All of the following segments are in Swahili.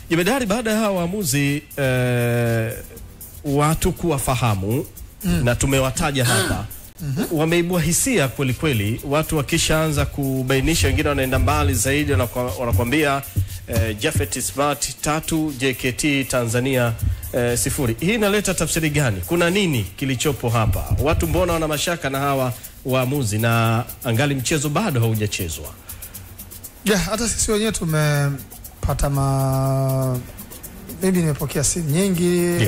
Jemedari, baada ya waamuzi watu kuwafahamu na tumewataja hapa, wameibua hisia kweli kweli. Watu wakishaanza kubainisha, wengine wanaenda mbali zaidi, wanakuambia Japhet Smart 3 JKT Tanzania 0. Hii inaleta tafsiri gani? Kuna nini kilichopo hapa? Watu mbona wana mashaka na hawa waamuzi na angali mchezo bado haujachezwa? Hata sisi wenyewe tumepata mimi nimepokea simu nyingi,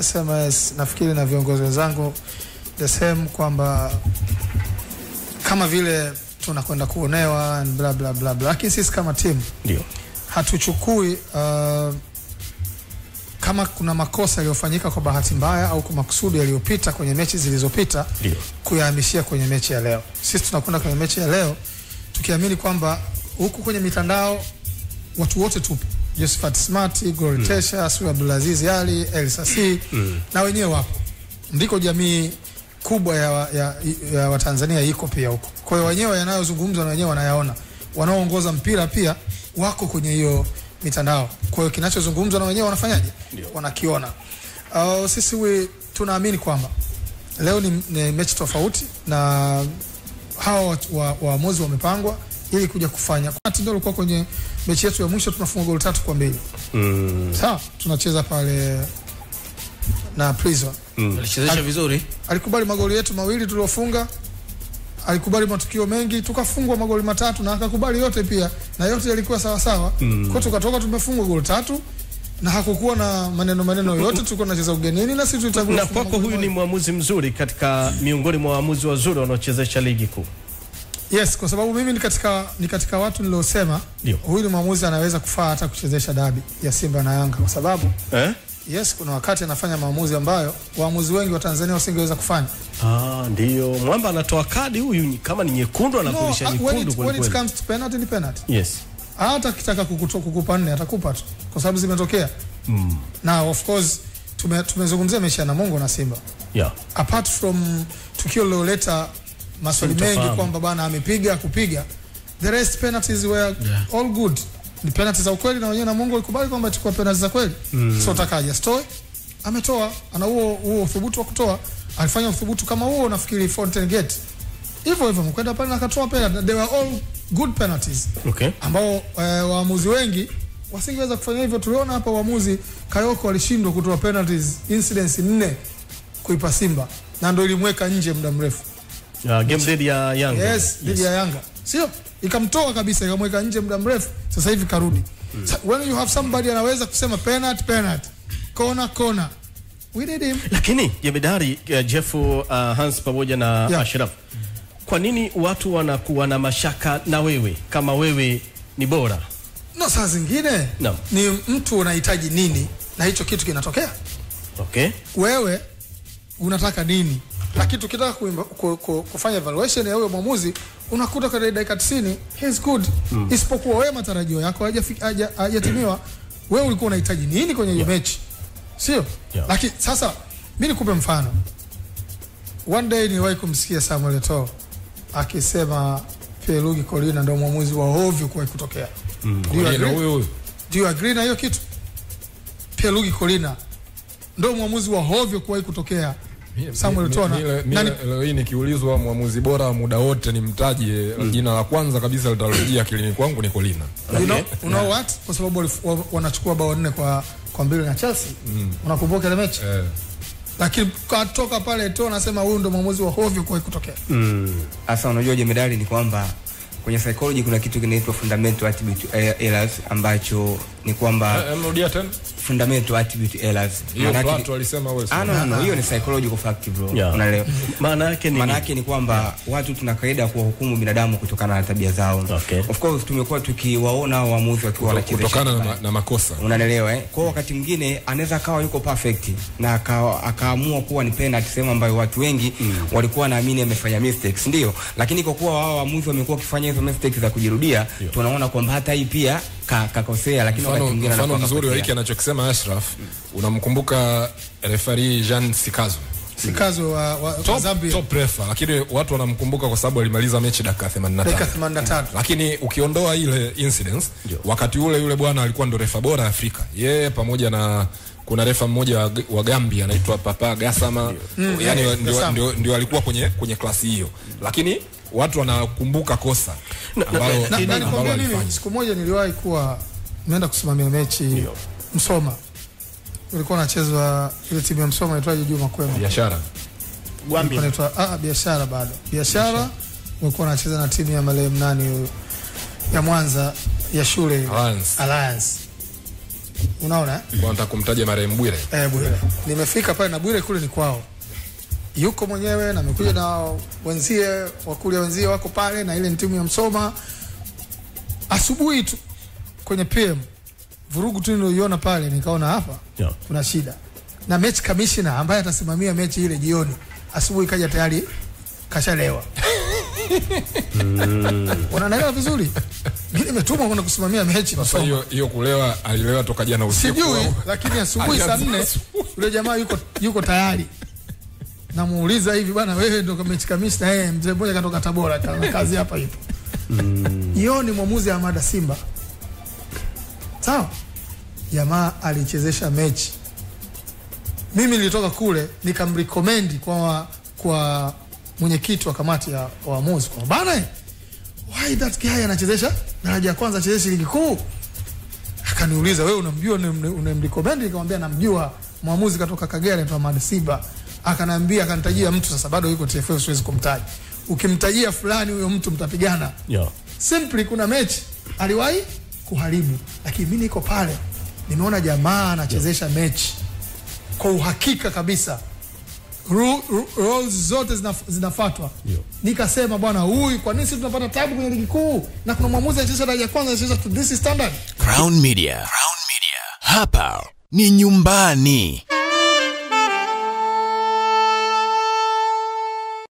SMS, nafikiri na viongozi wenzangu the same, kwamba kama vile tunakwenda kuonewa and bla bla bla bla. Lakini sisi kama team hatuchukui kama kuna makosa yaliyofanyika kwa bahati mbaya au kwa makusudi yaliyopita kwenye mechi zilizopita kuyahamishia kwenye mechi ya leo. Sisi tunakwenda kwenye mechi ya leo tukiamini kwamba huku kwenye mitandao watu wote tupo. Japhet Smart, Glory Tesha, Suri Abdulaziz Ali, Elsa C na wenyewe wapo. Ndiko jamii kubwa ya Watanzania iko pia huko. Kwa hiyo wenyewe yanayozungumzwa na wenyewe wanayaona. Wanaoongoza mpira pia wako kwenye hiyo mitandao. Kwa hiyo kinachozungumzwa na wenyewe wanafanyaje? Wanakiona. Sisi tunaamini kwamba leo ni mechi tofauti na hao waamuzi wamepangwa ili kuja kufanya. Kwa ndio alikuwa kwenye mechi yetu ya mwisho tunafunga goli 3-2. Sawa, tunacheza pale na Prison. Alichezesha vizuri. Alikubali magoli yetu mawili tuliofunga. Alikubali matukio mengi, tukafungwa magoli 3 na akakubali yote pia, na yote yalikuwa sawa sawa. Kwa tukatoka tumefungwa goli 3 na hakukuwa na maneno yote, tulikuwa tunacheza ugenini na sisi tutagula. Na kwako huyu ni muamuzi mzuri katika miongoni mwa waamuzi wazuri wanaochezesha ligi kuu? Yes, kwa sababu mimi ni katika watu niliosema huyu ni muamuzi anaweza kufaa hata kuchezesha dabi ya Simba na Yanga, kwa sababu yes, kuna wakati anafanya maamuzi ambayo waamuzi wengi wa Tanzania wasingeweza kufanya. Ndio. Mwamba anatoa kadi huyu kama ni nyekundu anakulisha nyekundu kwa kweli. When it comes to penalty ni penalty. Yes. Hata kitaka kukupa 4 atakupa tu kwa sababu zimetokea. Na of course tumezungumzia mechi ya Namungo na Simba. Apart from tukio liloleta maswali mengi kwamba bana amepiga kupiga, the rest penalties were all good. Ni penalty za ukweli na wenyewe Namungo walikubali kwamba ilikuwa penalty za kweli. So takaja story ametoa, ana huo uthubutu wa kutoa. Alifanya uthubutu kama huo nafikiri Fountain Gate. Hivyo mkwenda pale na akatoa penalty. They were all good penalties. Ambao waamuzi wengi wasingeweza kufanya hivyo. Tuliona hapa waamuzi Kayoko alishindwa kutoa penalties incidents 4 kuipa Simba na ndio ilimweka nje muda mrefu. Game dhidi ya Yanga. Yes, dhidi ya Yanga. Sio? Ikamtoa kabisa, ikamweka nje muda mrefu. Sasa hivi karudi. So, when you have somebody anaweza kusema penalty, corner, we need him. Lakini Jemedari, Jeffu, Hans pamoja na Ashraf, kwa nini watu wanakuwa na mashaka na wewe kama wewe ni bora? Saa zingine ni mtu unahitaji nini na hicho kitu kinatokea. Wewe unataka nini? Lakini tukitaka kufanya evaluation ya huyo mwamuzi unakuta kwa dakika 90 he is good. Isipokuwa wewe matarajio yako hajatimiwa. Wewe ulikuwa unahitaji nini kwenye hiyo mechi? Sio? Lakini sasa mimi nikupe mfano. One day niliwahi kumsikia Samuel Eto'o akisema Pierluigi Collina ndio mwamuzi wa ovyo kwa kutokea. Do you agree na hiyo kitu? Pierluigi Collina ndio mwamuzi wa ovyo kwa kutokea. Samuel Eto'o leo hii nikiulizwa mwamuzi bora muda wote nimtaje, jina la kwanza kabisa litarujia akilini kwangu ni Collina. You know what? Kwa sababu wanachukua bao 4 kwa 2 na Chelsea. Unakumbuka ile mechi? Lakini katoka pale Eto'o anasema huyu ndo mwamuzi wa ovyo kwa kutokea. Sasa unajua Jemedari ni kwamba kwenye psychology kuna kitu kinaitwa fundamental attribute errors, ambacho ni kwamba mrudia tena fundamental attribute errors. Watu walisema wewe. No, hiyo ni psychological fact bro. Unaelewa? Maana yake ni kwamba watu tuna kaida kuwahukumu binadamu kutokana na tabia zao. Of course tumekuwa tukiwaona waamuzi wakiwa wanachezesha kutokana na makosa. Unaelewa Kwa wakati mwingine anaweza akawa yuko perfect na akaamua kuwa ni penalty, sema ambayo watu wengi walikuwa naamini amefanya mistakes, ndio. Lakini kwa kuwa wao waamuzi wamekuwa wakifanya hizo mistakes za kujirudia, tunaona kwamba hata hii pia kakosea. Lakini wakati mwingine mfano mzuri wa hiki anachokisema Ashraf, unamkumbuka referee Jean Sikazo? Sikazo wa Zambia. Top refa, lakini watu wanamkumbuka kwa sababu alimaliza mechi dakika 85. Lakini ukiondoa ile incidents, wakati ule yule bwana alikuwa ndo refa bora Afrika. Yeye pamoja na kuna refa mmoja wa Gambia anaitwa Papa Gassama, yani ndio alikuwa kwenye klasi hiyo. Lakini watu wanakumbuka kosa ambalo siku moja niliwahi kuwa nimeenda kusimamia mechi Msoma. Ulikuwa unachezwa ile timu ya Msoma inaitwa Juma Kwema. Biashara. Gwambia inaitwa Biashara bado. Biashara walikuwa wanacheza na timu ya Malem nani ya Mwanza ya shule Alliance. Unaona? Nataka kumtaja Marem Bwire. Bwire. Nimefika pale na Bwire kule ni kwao. Yuko mwenyewe na amekuja na wenzie wakulia wenzie wako pale na ile timu ya Msoma. Asubuhi tu kwenye PM vurugu tu niliyoiona pale nikaona hapa kuna shida. Na match commissioner ambaye atasimamia mechi ile jioni asubuhi kaja tayari kashalewa. Unaelewa vizuri? Mimi nimetumwa kwenda kusimamia mechi. Sasa hiyo kulewa alilewa toka jana usiku. Sijui, lakini asubuhi saa 4 yule jamaa yuko tayari. Namuuliza hivi bwana wewe ndio match commissioner mzee mmoja katoka Tabora kana kazi hapa ipo. Hiyo ni mwamuzi Ahmada Simba. Sawa? Jamaa alichezesha mechi. Mimi nilitoka kule nikamrecommend kwa mwenyekiti wa kamati ya waamuzi kwa bana why that guy anachezesha daraja ya kwanza achezesha ligi kuu. Akaniuliza wewe unamjua unamrecommend? Nikamwambia namjua, mwamuzi katoka Kagera anaitwa Ahmad Simba. Akaniambia akanitajia mtu, sasa bado yuko TFF siwezi kumtaja. Ukimtajia fulani huyo mtu mtapigana. Simply kuna mechi aliwahi kuharibu, lakini mimi niko pale nimeona jamaa anachezesha mechi kwa uhakika kabisa. Rules zote zinafuatwa. Nikasema bwana huyu kwa nini sisi tunapata tabu kwenye ligi kuu na kuna mwamuzi anacheza daraja kwanza anacheza to this standard. Crown Media. Hapa ni nyumbani.